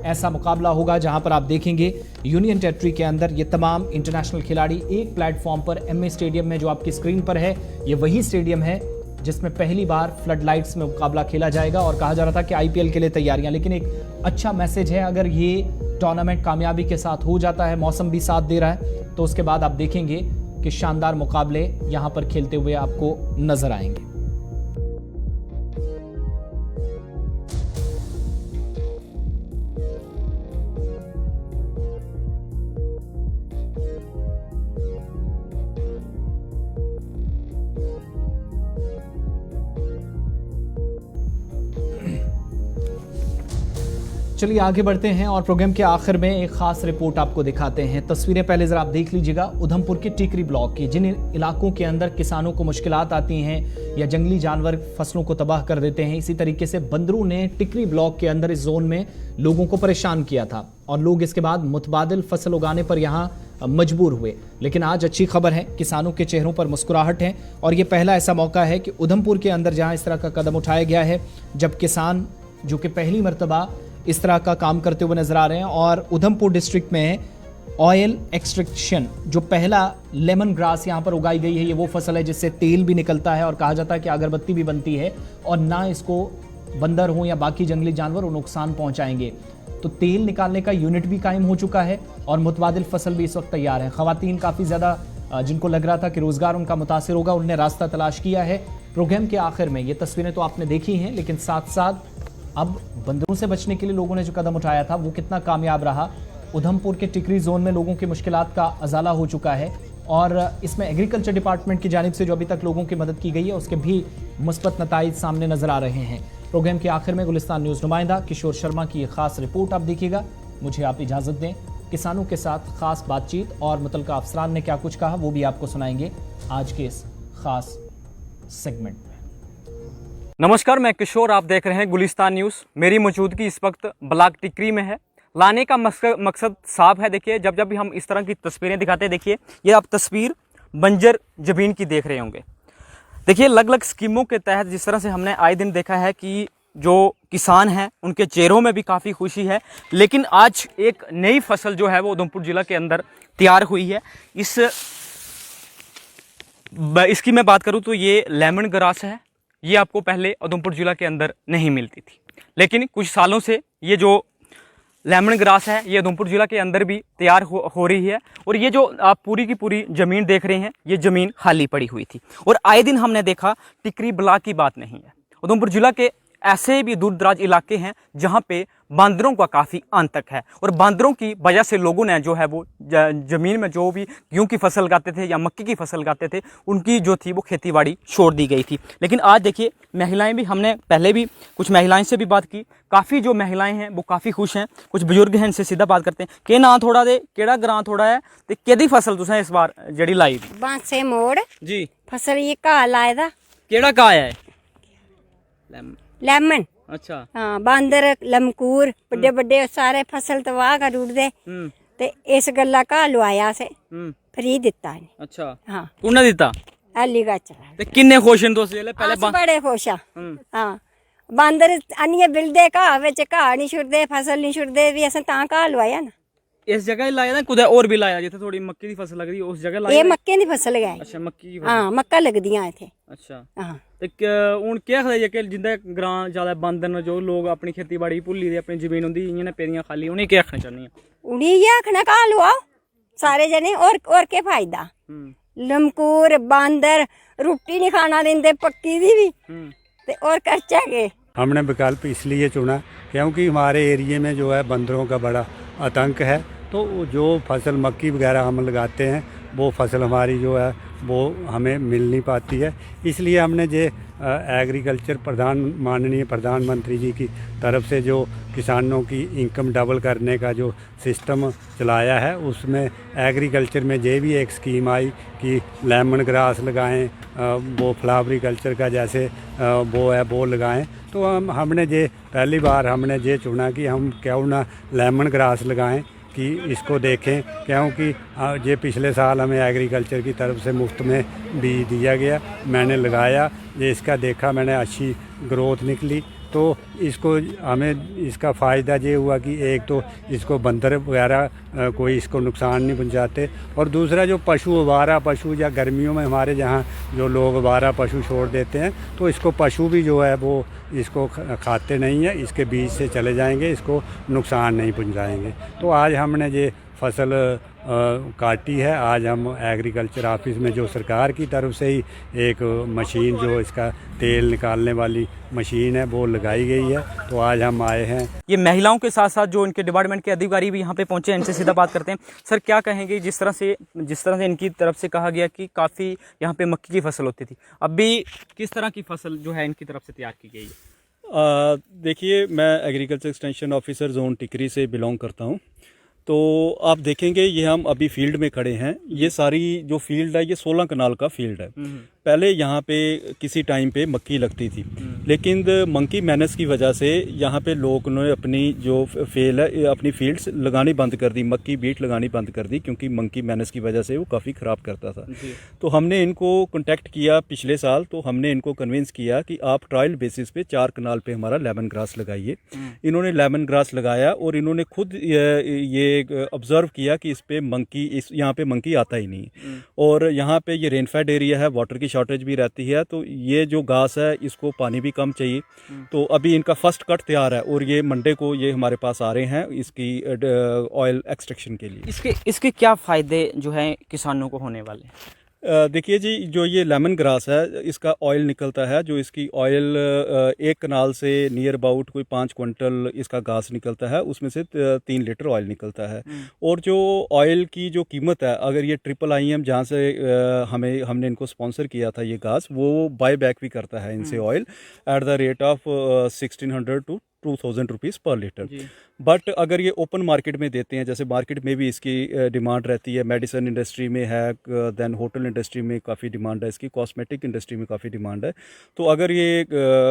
ऐसा मुकाबला होगा जहां पर आप देखेंगे यूनियन टेरिटरी के अंदर ये तमाम इंटरनेशनल खिलाड़ी एक प्लेटफॉर्म पर एमए स्टेडियम में, जो आपकी स्क्रीन पर है ये वही स्टेडियम है जिसमें पहली बार फ्लड लाइट्स में मुकाबला खेला जाएगा। और कहा जा रहा था कि आईपीएल के लिए तैयारियां, लेकिन एक अच्छा मैसेज है अगर ये टूर्नामेंट कामयाबी के साथ हो जाता है, मौसम भी साथ दे रहा है, तो उसके बाद आप देखेंगे कि शानदार मुकाबले यहां पर खेलते हुए आपको नजर आएंगे। चलिए आगे बढ़ते हैं और प्रोग्राम के आखिर में एक खास रिपोर्ट आपको दिखाते हैं। तस्वीरें पहले जरा आप देख लीजिएगा उधमपुर के टिकरी ब्लॉक की, जिन इलाकों के अंदर किसानों को मुश्किलात आती हैं या जंगली जानवर फसलों को तबाह कर देते हैं, इसी तरीके से बंदरों ने टिकरी ब्लॉक के अंदर इस जोन में लोगों को परेशान किया था और लोग इसके बाद मुतबादिल फसल उगाने पर यहाँ मजबूर हुए। लेकिन आज अच्छी खबर है, किसानों के चेहरों पर मुस्कुराहट है और ये पहला ऐसा मौका है कि उधमपुर के अंदर जहाँ इस तरह का कदम उठाया गया है, जब किसान जो कि पहली मरतबा इस तरह का काम करते हुए नजर आ रहे हैं। और उधमपुर डिस्ट्रिक्ट में ऑयल एक्सट्रैक्शन, जो पहला लेमन ग्रास यहाँ पर उगाई गई है, ये वो फसल है जिससे तेल भी निकलता है और कहा जाता है कि अगरबत्ती भी बनती है और ना इसको बंदर हो या बाकी जंगली जानवर वो नुकसान पहुंचाएंगे। तो तेल निकालने का यूनिट भी कायम हो चुका है और मुतबादिल फसल भी इस वक्त तैयार है। खवातीन काफ़ी ज़्यादा जिनको लग रहा था कि रोज़गार उनका मुतासिर होगा, उन्होंने रास्ता तलाश किया है। प्रोग्राम के आखिर में ये तस्वीरें तो आपने देखी हैं, लेकिन साथ साथ अब बंदरों से बचने के लिए लोगों ने जो कदम उठाया था वो कितना कामयाब रहा। उधमपुर के टिकरी जोन में लोगों की मुश्किलात का अजाला हो चुका है और इसमें एग्रीकल्चर डिपार्टमेंट की जानिब से जो अभी तक लोगों की मदद की गई है उसके भी मुस्बत नताइज सामने नजर आ रहे हैं। प्रोग्राम के आखिर में गुलिस्तान न्यूज़ नुमाइंदा किशोर शर्मा की एक खास रिपोर्ट आप देखिएगा। मुझे आप इजाज़त दें, किसानों के साथ खास बातचीत और मुतलका अफसरान ने क्या कुछ कहा वो भी आपको सुनाएंगे आज के इस खास सेगमेंट में। नमस्कार, मैं किशोर, आप देख रहे हैं गुलिस्तान न्यूज़। मेरी मौजूदगी इस वक्त ब्लॉक टिकरी में है। लाने का मकसद साफ है। देखिए, जब भी हम इस तरह की तस्वीरें दिखाते हैं, देखिए ये आप तस्वीर बंजर ज़मीन की देख रहे होंगे। देखिए, अलग अलग स्कीमों के तहत जिस तरह से हमने आए दिन देखा है कि जो किसान हैं उनके चेहरों में भी काफ़ी खुशी है। लेकिन आज एक नई फसल जो है वो उधमपुर ज़िला के अंदर तैयार हुई है। इसकी मैं बात करूँ तो ये लेमन ग्रास है। ये आपको पहले उधमपुर ज़िला के अंदर नहीं मिलती थी, लेकिन कुछ सालों से ये जो लेमन ग्रास है ये उधमपुर ज़िला के अंदर भी तैयार हो रही है। और ये जो आप पूरी की पूरी ज़मीन देख रहे हैं, ये ज़मीन खाली पड़ी हुई थी और आए दिन हमने देखा टिकरी ब्लॉक की बात नहीं है। उधमपुर ज़िला के ऐसे भी दूर दराज इलाके हैं जहाँ पे बांदरों का काफ़ी आतंक है और बांदरों की वजह से लोगों ने जो है वो ज़मीन में जो भी गेहूं की फसल लगाते थे या मक्की की फसल लगाते थे, उनकी जो थी वो खेतीबाड़ी छोड़ दी गई थी। लेकिन आज देखिए, महिलाएं भी, हमने पहले भी कुछ महिलाएं से भी बात की, काफ़ी जो महिलाएं हैं वो काफ़ी खुश हैं। कुछ बुजुर्ग हैं, इनसे सीधा बात करते हैं। के ना थोड़ा दे, केड़ा ग्रां थोड़ा है ते केदी फसल तुसें इस बार जड़ी लाई दी? बांसे मोड़ जी फसल ये घाह लाए दा। केड़ा घाह है? लेमन। अच्छा। हाँ, बांदर लमकूर बड़े बड़े सारे फसल तबाह कर उड़दे ते इस गल्ला घाह लुआया से फ्री दिता है। अच्छा। हाँ, कुन्ने दिता? हली गा चला ते किन्ने खुश न तुस जेल्लै पहले? अस बड़े खुश हाँ। बांदर आनिए बिलदे घाह विच, घाह नहीं छुड़दे, फसल नहीं छुड़दे, भी असें तां घाह लुआया ना। इस जगह ही लाया ना, कुदै और भी लाया जिथे थोड़ी मक्की दी फसल लगदी उस जगह लाया? ये मक्के दी फसल गए। अच्छा, मक्की की फसल। हाँ, मक्का लगदियां इत्थे। अच्छा। हाँ, ते हून केह् आखदे जेह्के जिंदे ग्रां ज्यादा बांदर न, जो लोग अपनी खेतीबाड़ी भुल्ली दे, अपनी जमीन उंदी इ'यां पेदियां खाली, उ'नेंगी केह् आखना चाहनी? उ'नेंगी इ'यै आखना घाह लुआओ सारे जने, और केह् फायदा? लमकूर बांदर रुट्टी नहीं खाना देंदे पक्की दी भी, ते और करचा के। हमने विकल्प इसलिए चुना क्योंकि हमारे एरिए में जो है बंदरों का बड़ा आतंक है। तो जो फसल मक्की वगैरह हम लगाते हैं वो फसल हमारी जो है वो हमें मिल नहीं पाती है। इसलिए हमने जो एग्रीकल्चर माननीय प्रधानमंत्री जी की तरफ से जो किसानों की इनकम डबल करने का जो सिस्टम चलाया है, उसमें एग्रीकल्चर में ये भी एक स्कीम आई कि लेमन ग्रास लगाएं, वो फ्लावरी कल्चर का जैसे वो है वो लगाएं। तो हमने ये पहली बार हमने ये चुना कि हम क्यों ना लेमन ग्रास लगाएं, कि इसको देखें, क्योंकि ये पिछले साल हमें एग्रीकल्चर की तरफ से मुफ्त में बीज दिया गया, मैंने लगाया, ये इसका देखा मैंने, अच्छी ग्रोथ निकली। तो इसको हमें इसका फ़ायदा ये हुआ कि एक तो इसको बंदर वगैरह कोई इसको नुकसान नहीं पहुंचाते, और दूसरा जो पशु आवारा पशु या गर्मियों में हमारे जहाँ जो लोग आवारा पशु छोड़ देते हैं, तो इसको पशु भी जो है वो इसको खाते नहीं है, इसके बीच से चले जाएंगे, इसको नुकसान नहीं पहुंचाएंगे। तो आज हमने ये फसल काटी है। आज हम एग्रीकल्चर ऑफिस में जो सरकार की तरफ से ही एक मशीन जो इसका तेल निकालने वाली मशीन है वो लगाई गई है, तो आज हम आए हैं। ये महिलाओं के साथ साथ जो इनके डिपार्टमेंट के अधिकारी भी यहाँ पे पहुंचे हैं, इनसे सीधा बात करते हैं। सर, क्या कहेंगे, जिस तरह से इनकी तरफ से कहा गया कि काफ़ी यहाँ पे मक्की की फसल होती थी, अभी किस तरह की फसल जो है इनकी तरफ से तैयार की गई है? देखिए, मैं एग्रीकल्चर एक्सटेंशन ऑफिसर जोन टिकरी से बिलोंग करता हूँ। तो आप देखेंगे ये हम अभी फील्ड में खड़े हैं, ये सारी जो फील्ड है ये 16 कनाल का फील्ड है। पहले यहाँ पे किसी टाइम पे मक्की लगती थी, लेकिन मंकी मैनेस की वजह से यहाँ पे लोगों ने अपनी जो फेल है अपनी फील्ड्स लगानी बंद कर दी, मक्की बीट लगानी बंद कर दी, क्योंकि मंकी मैनेस की वजह से वो काफ़ी ख़राब करता था। तो हमने इनको कॉन्टेक्ट किया पिछले साल, तो हमने इनको कन्विंस किया कि आप ट्रायल बेसिस पे 4 कनाल पे हमारा लेमन ग्रास लगाइए। इन्होंने लेमन ग्रास लगाया और इन्होंने खुद ये ऑब्जर्व किया कि इस पे यहाँ पे मंकी आता ही नहीं, और यहाँ पे ये रेनफेड एरिया है, वाटर की शॉर्टेज भी रहती है, तो ये जो घास है इसको पानी भी कम चाहिए। तो अभी इनका फर्स्ट कट तैयार है और ये मंडे को ये हमारे पास आ रहे हैं इसकी ऑयल एक्सट्रैक्शन के लिए। इसके क्या फ़ायदे जो हैं किसानों को होने वाले? देखिए जी, जो ये लेमन ग्रास है इसका ऑयल निकलता है, जो इसकी ऑयल एक कनाल से नियर अबाउट कोई 5 क्विंटल इसका घास निकलता है, उसमें से 3 लीटर ऑयल निकलता है। और जो ऑयल की जो कीमत है, अगर ये IIIM जहाँ से हमने इनको स्पॉन्सर किया था ये घास, वो बाय बैक भी करता है इनसे oil at the rate of 1600 to 2000 rupees पर लीटर। बट अगर ये ओपन मार्केट में देते हैं, जैसे मार्केट में भी इसकी डिमांड रहती है, मेडिसिन इंडस्ट्री में है, देन होटल इंडस्ट्री में काफ़ी डिमांड है इसकी, कॉस्मेटिक इंडस्ट्री में काफ़ी डिमांड है। तो अगर ये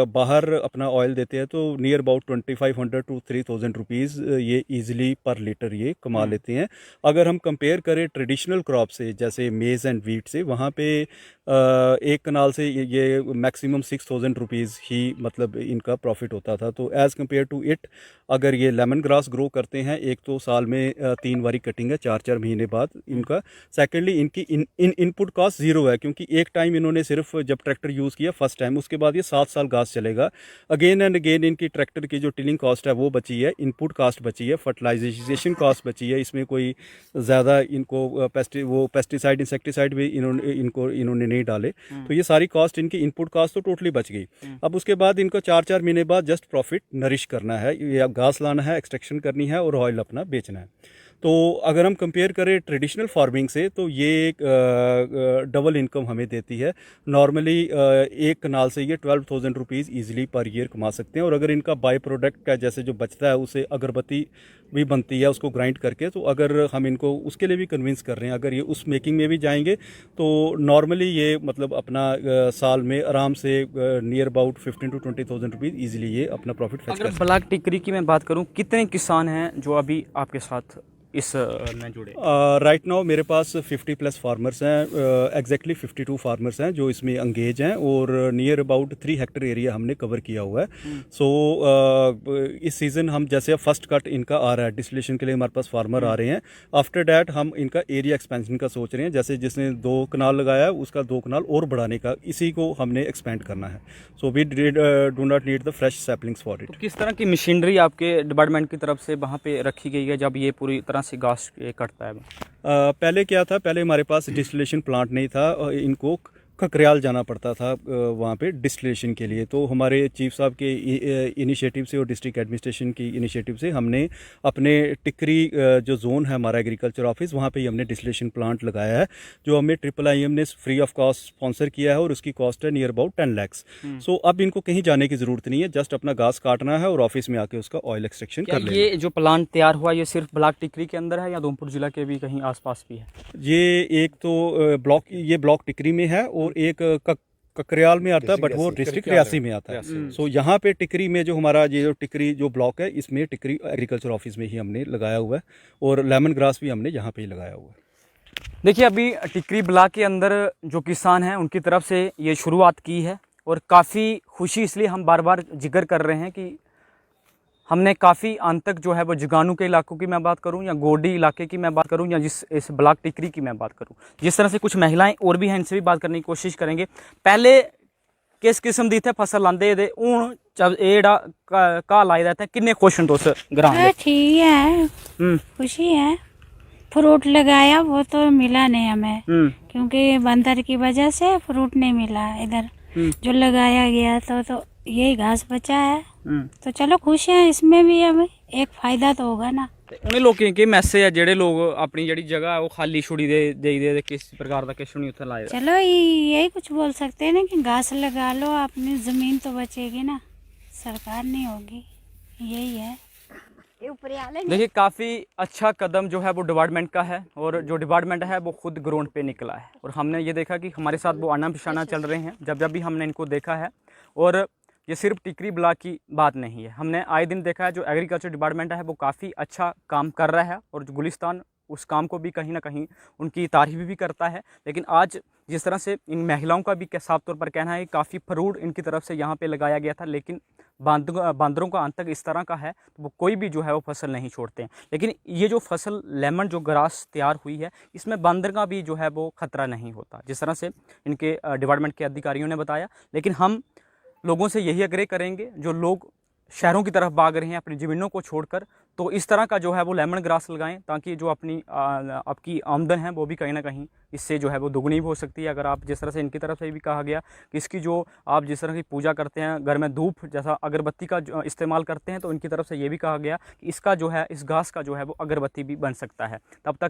बाहर अपना ऑयल देते हैं तो नियर अबाउट 2500 to 3000 रुपीज़ ये ईजिली पर लीटर ये कमा लेते हैं। अगर हम कंपेयर करें ट्रेडिशनल क्रॉप से, जैसे मेज़ एंड वीट से, वहाँ पे एक कनाल से ये मैक्सिमम 6000 रुपीज़ ही मतलब इनका प्रॉफिट होता था। तो एज़ कम्पेयर टू इट, अगर ये लेमन ग्रास ग्रो करते हैं, एक तो साल में 3 बारी कटिंग है 4-4 महीने बाद इनका। सेकेंडली इनकी इनपुट कॉस्ट ज़ीरो है, क्योंकि एक टाइम इन्होंने सिर्फ जब ट्रैक्टर यूज़ किया फर्स्ट टाइम, उसके बाद ये 7 साल घास चलेगा। अगेन एंड अगेन इनकी ट्रैक्टर की जो टिलिंग कॉस्ट है वो बची है, इनपुट कॉस्ट बची है, फर्टिलाइजेशन कॉस्ट बची है, इसमें कोई ज़्यादा इनको पेस्टिसाइड इंसेक्टिसाइड भी इन्होंने नहीं डाले। तो ये सारी कॉस्ट इनकी इनपुट कॉस्ट तो टोटली बच गई। अब उसके बाद इनको 4-4 महीने बाद जस्ट प्रॉफिट नरिश करना है, या घास लाना है, एक्सट्रैक्शन करनी है और ऑयल अपना बेचना है। तो अगर हम कंपेयर करें ट्रेडिशनल फार्मिंग से, तो ये एक डबल इनकम हमें देती है। नॉर्मली एक कनाल से ये 12,000 रुपीज़ ईजिली पर ईयर कमा सकते हैं। और अगर इनका बाई प्रोडक्ट का जैसे जो बचता है उसे अगरबत्ती भी बनती है उसको ग्राइंड करके, तो अगर हम इनको उसके लिए भी कन्विंस कर रहे हैं, अगर ये उस मेकिंग में भी जाएंगे तो नॉर्मली ये मतलब अपना साल में आराम से near about 15 to 20,000 rupees easily ये अपना प्रॉफिट फेच कर सकते हैं। अगर ब्लॉक टिकरी की मैं बात करूं, कितने किसान हैं जो अभी आपके साथ इस में जुड़े? राइट नाउ मेरे पास 50+ फार्मर्स हैं, एग्जैक्टली 52 फार्मर्स हैं जो इसमें अंगेज हैं, और नियर अबाउट 3 हेक्टर एरिया हमने कवर किया हुआ है। सो इस सीज़न हम जैसे फर्स्ट कट इनका आ रहा है, डिस्टिलेशन के लिए हमारे पास फार्मर आ रहे हैं। आफ्टर डैट हम इनका एरिया एक्सपेंशन का सोच रहे हैं, जैसे जिसने 2 कनाल लगाया है उसका 2 कनाल और बढ़ाने का, इसी को हमने एक्सपेंड करना है। So we do not need the fresh saplings for it. किस तरह की मशीनरी आपके डिपार्टमेंट की तरफ से वहाँ पे रखी गई है जब ये पूरी तरह से घास कटता है? पहले क्या था, पहले हमारे पास डिस्टिलेशन प्लांट नहीं था, इनको खकरियाल जाना पड़ता था वहाँ पे डिस्टिलेशन के लिए। तो हमारे चीफ साहब के इनिशिएटिव से और डिस्ट्रिक्ट एडमिनिस्ट्रेशन की इनिशिएटिव से हमने अपने टिकरी जो जोन है हमारा एग्रीकल्चर ऑफिस, वहाँ पे ही हमने डिस्टिलेशन प्लांट लगाया है, जो हमें IIIM ने फ्री ऑफ कॉस्ट स्पॉन्सर किया है और उसकी कॉस्ट है नियर अबाउट 10 लाख। सो अब इनको कहीं जाने की ज़रूरत नहीं है, जस्ट अपना घास काटना है और ऑफिस में आके उसका ऑयल एक्सट्रैक्शन कर लेना। ये जो प्लांट तैयार हुआ ये सिर्फ ब्लॉक टिकरी के अंदर है या उधमपुर जिला के भी कहीं आसपास भी है? ये एक तो ब्लॉक टिकरी में है और एक ककरियाल में आता है, बट वो डिस्ट्रिक्ट रियासी में आता है। सो यहाँ पे टिकरी में जो हमारा ये जो टिकरी जो ब्लॉक है, इसमें टिकरी एग्रीकल्चर ऑफिस में ही हमने लगाया हुआ है और लेमन ग्रास भी हमने यहाँ पे ही लगाया हुआ है। देखिए अभी टिकरी ब्लॉक के अंदर जो किसान हैं उनकी तरफ से ये शुरुआत की है और काफ़ी खुशी इसलिए हम बार बार जिक्र कर रहे हैं कि हमने काफ़ी अंत तक जो है वो जगानू के इलाकों की मैं बात करूं या गोडी इलाके की मैं बात करूं या इस ब्लॉक टिकरी की मैं बात करूं, जिस तरह से कुछ महिलाएं और भी हैं इनसे भी बात करने की कोशिश करेंगे। पहले किस किस्म दी थे फसल लांदे दे हूँ जब एड़ा घा लाई दा थे किन्ने खुश हैं तुस ग्रां? ठीक है, खुशी है। फ्रूट लगाया वो तो मिला नहीं हमें, क्योंकि बंदर की वजह से फ्रूट नहीं मिला इधर। जो लगाया गया तो यही घास बचा है, तो चलो खुश हैं इसमें भी, हमें एक फायदा तो होगा ना। उन्हें लोगों के मैसेज है जेडे लोग अपनी जड़ी जगह है वो खाली छुड़ी दे किस प्रकार का किश नहीं उत्थे लाए। चलो यही कुछ बोल सकते हैं ना कि घास लगा लो, अपनी जमीन तो बचेगी ना, सरकार नहीं होगी, यही है। देखिए काफ़ी अच्छा कदम जो है वो डिपार्टमेंट का है और जो डिपार्टमेंट है वो खुद ग्राउंड पे निकला है और हमने ये देखा कि हमारे साथ वो आना पिछाना चल रहे हैं जब भी हमने इनको देखा है। और ये सिर्फ टिकरी ब्लॉक की बात नहीं है, हमने आए दिन देखा है जो एग्रीकल्चर डिपार्टमेंट है वो काफ़ी अच्छा काम कर रहा है और जो गुलिस्तान उस काम को भी कहीं ना कहीं उनकी तारीफ भी करता है। लेकिन आज जिस तरह से इन महिलाओं का भी साफ तौर पर कहना है कि काफ़ी फ्रूट इनकी तरफ से यहाँ पे लगाया गया था, लेकिन बांदरों का अंत तक इस तरह का है तो वो कोई भी जो है वो फसल नहीं छोड़ते हैं। लेकिन ये जो फसल लेमन जो ग्रास तैयार हुई है इसमें बांदर का भी जो है वो खतरा नहीं होता, जिस तरह से इनके डिपार्टमेंट के अधिकारियों ने बताया। लेकिन हम लोगों से यही आग्रह करेंगे जो लोग शहरों की तरफ भाग रहे हैं अपनी ज़मीनों को छोड़कर, तो इस तरह का जो है वो लेमन ग्रास लगाएं ताकि जो अपनी आपकी आमदन है वो भी कहीं ना कहीं इससे जो है वो दुगनी भी हो सकती है। अगर आप जिस तरह से इनकी तरफ से भी कहा गया कि इसकी जो आप जिस तरह की पूजा करते हैं घर में धूप जैसा अगरबत्ती का जो इस्तेमाल करते हैं, तो इनकी तरफ से ये भी कहा गया कि इसका जो है इस घास का जो है वो अगरबत्ती भी बन सकता है। तब तक